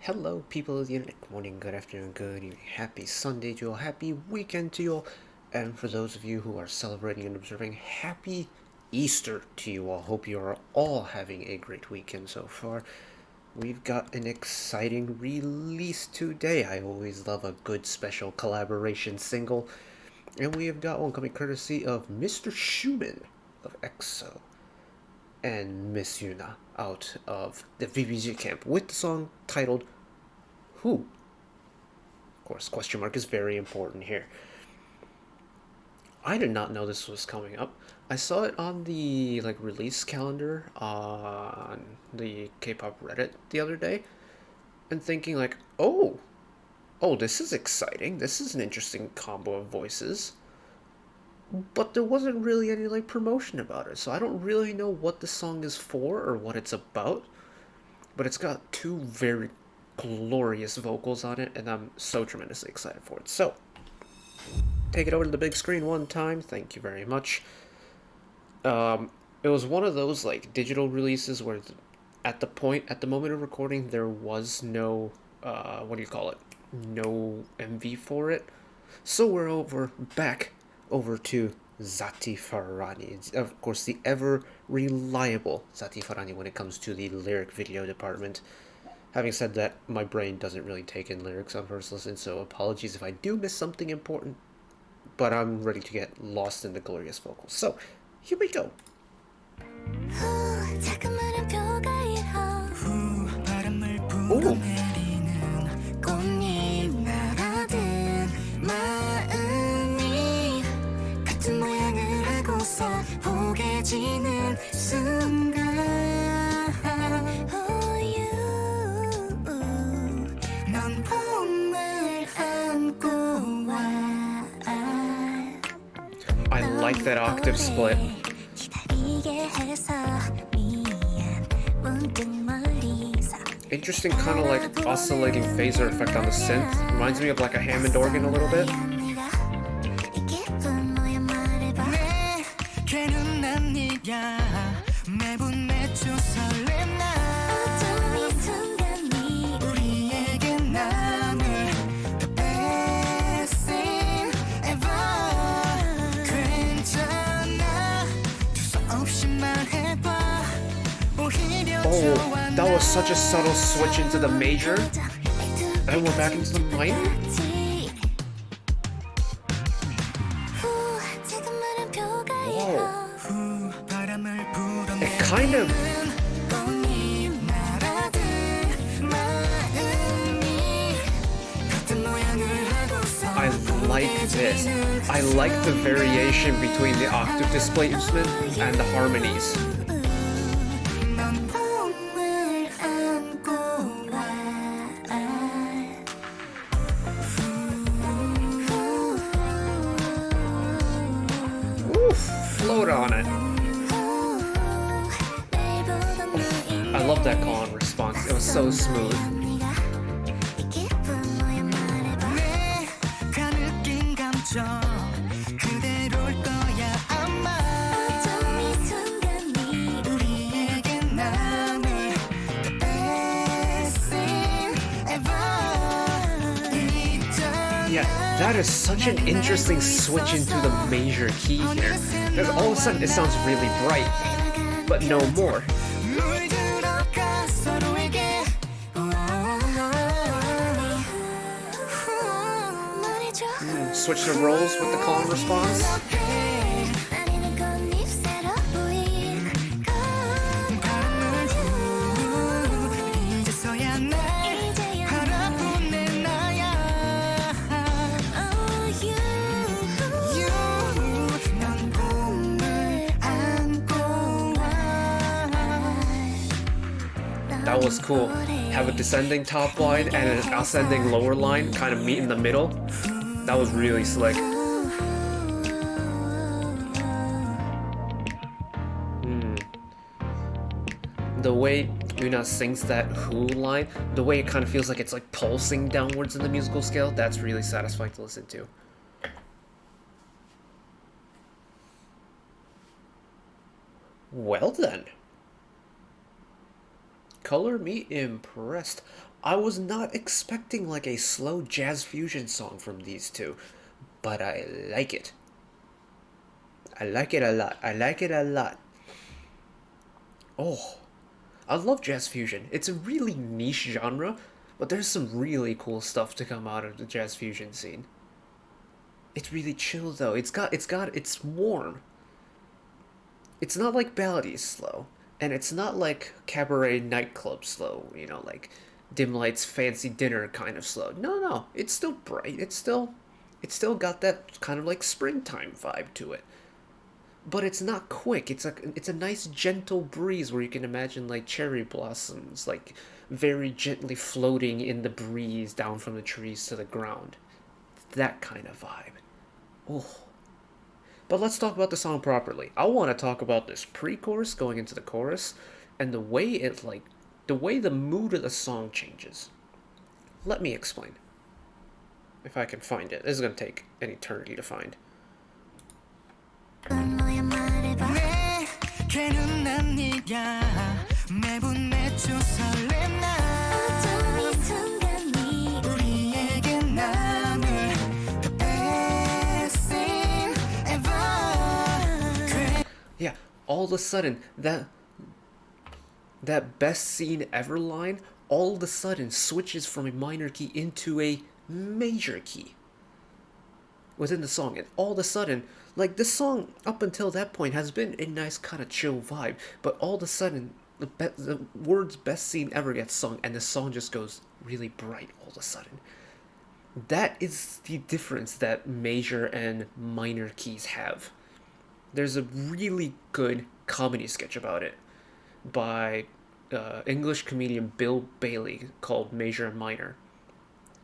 Hello, people of the internet. Good morning, good afternoon, good evening. Happy Sunday to you all. Happy weekend to you all. And for those of you who are celebrating and observing, happy Easter to you all. Hope you are all having a great weekend so far. We've got an exciting release today. I always love a good special collaboration single. And we have got one coming courtesy of Mr. Xiumin of EXO and Miss Eunha out of the VIVIZ camp with the song titled Who? Of course, question mark is very important here. I did not know this was coming up. I saw it on the release calendar on the K-pop Reddit the other day, and thinking oh, this is exciting. This is an interesting combo of voices. But there wasn't really any promotion about it, so I don't really know what the song is for or what it's about. But it's got two very glorious vocals on it, and I'm so tremendously excited for it. So, take it over to the big screen one time. Thank you very much. It was one of those digital releases where at the moment of recording there was no what do you call it? No MV for it. So we're back over to Zati Farani. Of course, the ever reliable Zati Farani when it comes to the lyric video department. Having said that, my brain doesn't really take in lyrics on first listen, so apologies if I do miss something important, but I'm ready to get lost in the glorious vocals. So, here we go. Ooh. I like that octave split. Interesting kind of oscillating phaser effect on the synth. Reminds me of a Hammond organ a little bit. Oh, that was such a subtle switch into the major. And we're back into the minor? Whoa. It kind of... I like this. I like the variation between the octave displacement and the harmonies. Float on it. I love that call and response. It was so smooth. Yeah, that is such an interesting switch into the major key here. Because all of a sudden it sounds really bright, but no more. Switch the roles with the call and response. That was cool. Have a descending top line and an ascending lower line kind of meet in the middle. That was really slick. The way Eunha sings that who line, the way it kind of feels like it's pulsing downwards in the musical scale, that's really satisfying to listen to. Well then. Color me impressed. I was not expecting like a slow jazz fusion song from these two, but I like it. I like it a lot. I like it a lot. Oh, I love jazz fusion. It's a really niche genre, but there's some really cool stuff to come out of the jazz fusion scene. It's really chill though. It's warm. It's not like ballady slow, and it's not like cabaret nightclub slow. Like dim lights, fancy dinner kind of slow. No, no, it's still bright. It's still got that kind of like springtime vibe to it. But it's not quick. It's a nice gentle breeze where you can imagine like cherry blossoms like very gently floating in the breeze down from the trees to the ground. That kind of vibe. Oh. But let's talk about the song properly. I want to talk about this pre-chorus going into the chorus and the way the mood of the song changes. Let me explain. If I can find it. This is going to take an eternity to find. Yeah, all of a sudden that best scene ever line all of a sudden switches from a minor key into a major key within the song, and all of a sudden, like, this song up until that point has been a nice kind of chill vibe, but all of a sudden the words best scene ever gets sung and the song just goes really bright all of a sudden. That is the difference that major and minor keys have. There's a really good comedy sketch about it by English comedian Bill Bailey called Major and Minor,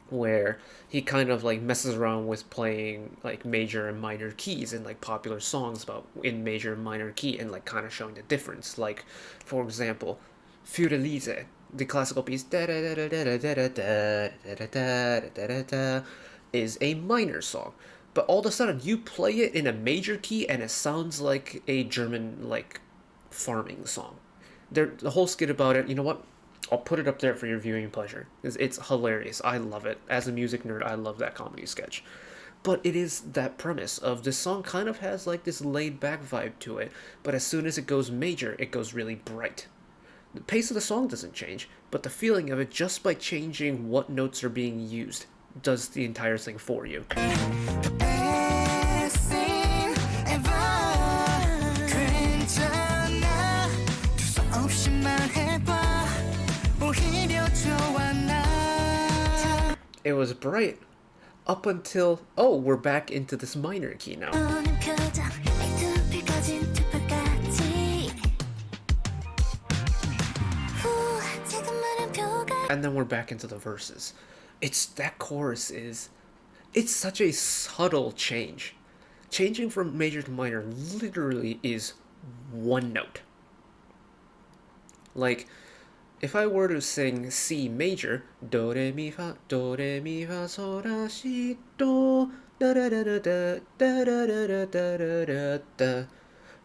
where he kind of like messes around with playing like major and minor keys in like popular songs about in major and minor key and like kind of showing the difference. Like, for example, Fiordalize, the classical piece, is a minor song, but all of a sudden you play it in a major key and it sounds like a German like farming song. The whole skit about it, you know what? I'll put it up there for your viewing pleasure. It's hilarious. I love it. As a music nerd, I love that comedy sketch. But it is that premise of this song kind of has like this laid back vibe to it, but as soon as it goes major, it goes really bright. The pace of the song doesn't change, but the feeling of it just by changing what notes are being used does the entire thing for you. It was bright up until, oh, we're back into this minor key now. And then we're back into the verses. That chorus it's such a subtle change. Changing from major to minor literally is one note. Like, if I were to sing C major, do re mi fa sol la si do da da da da da da da da da da da.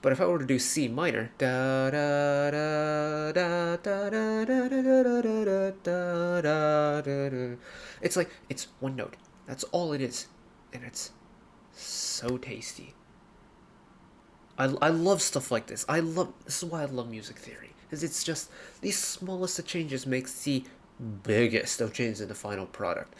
But if I were to do C minor, da da da da da da da da da da da da, it's like it's one note. That's all it is, and it's so tasty. I love stuff like this. This is why I love music theory. Because it's just these smallest of changes makes the biggest of changes in the final product.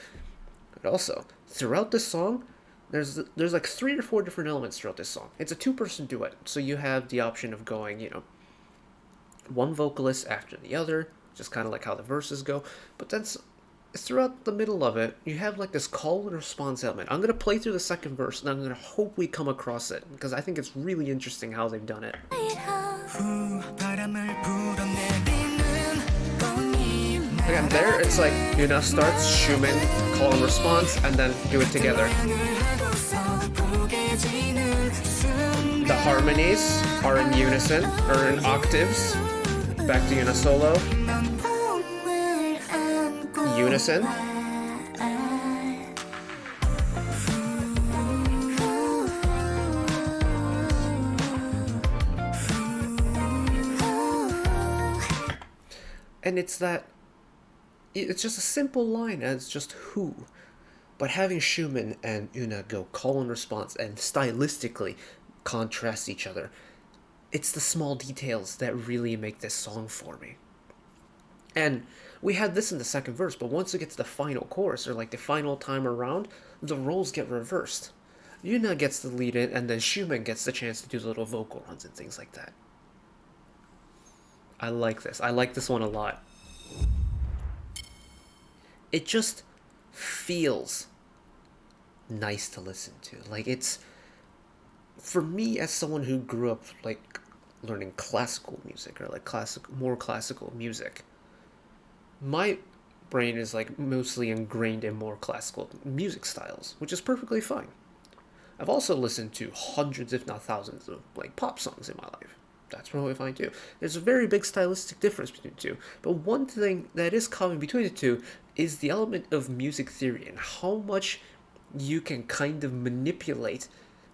But also, throughout this song, there's like 3 or 4 different elements throughout this song. It's a 2-person duet, so you have the option of going, one vocalist after the other, just kind of like how the verses go. But then throughout the middle of it, you have like this call and response element. I'm going to play through the second verse, and I'm going to hope we come across it, because I think it's really interesting how they've done it. Again, there it's like Eunha starts, Xiumin, call and response, and then do it together. The harmonies are in unison, or in octaves. Back to Eunha solo. Unison. And And it's just a simple line as just who. But having Xiumin and Eunha go call and response and stylistically contrast each other, it's the small details that really make this song for me. And we had this in the second verse, but once we get to the final chorus, or like the final time around, the roles get reversed. Yuna gets the lead in, and then Xiumin gets the chance to do little vocal runs and things like that. I like this. I like this one a lot. It just feels nice to listen to. Like, it's, for me as someone who grew up like learning classical music, or like more classical music, my brain is like mostly ingrained in more classical music styles, which is perfectly fine. I've also listened to hundreds, if not thousands, of like pop songs in my life. That's probably fine too. There's a very big stylistic difference between the two. But one thing that is common between the two is the element of music theory and how much you can kind of manipulate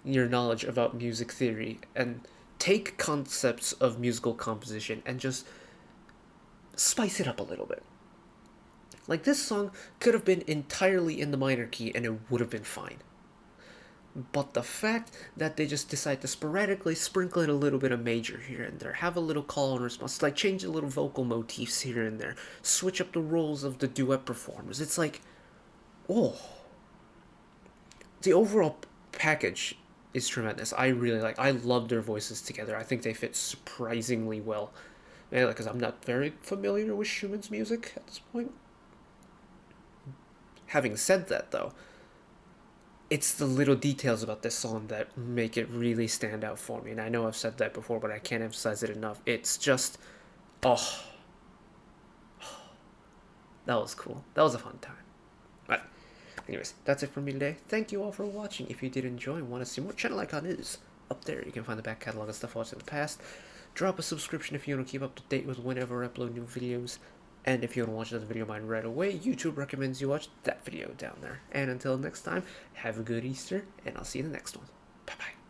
your knowledge about music theory and take concepts of musical composition and just spice it up a little bit. Like, this song could have been entirely in the minor key and it would have been fine. But the fact that they just decide to sporadically sprinkle in a little bit of major here and there, have a little call and response, like change the little vocal motifs here and there, switch up the roles of the duet performers, it's like, oh. The overall package is tremendous. I love their voices together. I think they fit surprisingly well. Because I'm not very familiar with Xiumin's music at this point. Having said that, though, it's the little details about this song that make it really stand out for me. And I know I've said that before, but I can't emphasize it enough. It's just, oh, that was cool. That was a fun time. But anyways, that's it for me today. Thank you all for watching. If you did enjoy and want to see more, channel icon is up there. You can find the back catalog of stuff watched in the past. Drop a subscription if you want to keep up to date with whenever I upload new videos. And if you want to watch another video of mine right away, YouTube recommends you watch that video down there. And until next time, have a good Easter, and I'll see you in the next one. Bye-bye.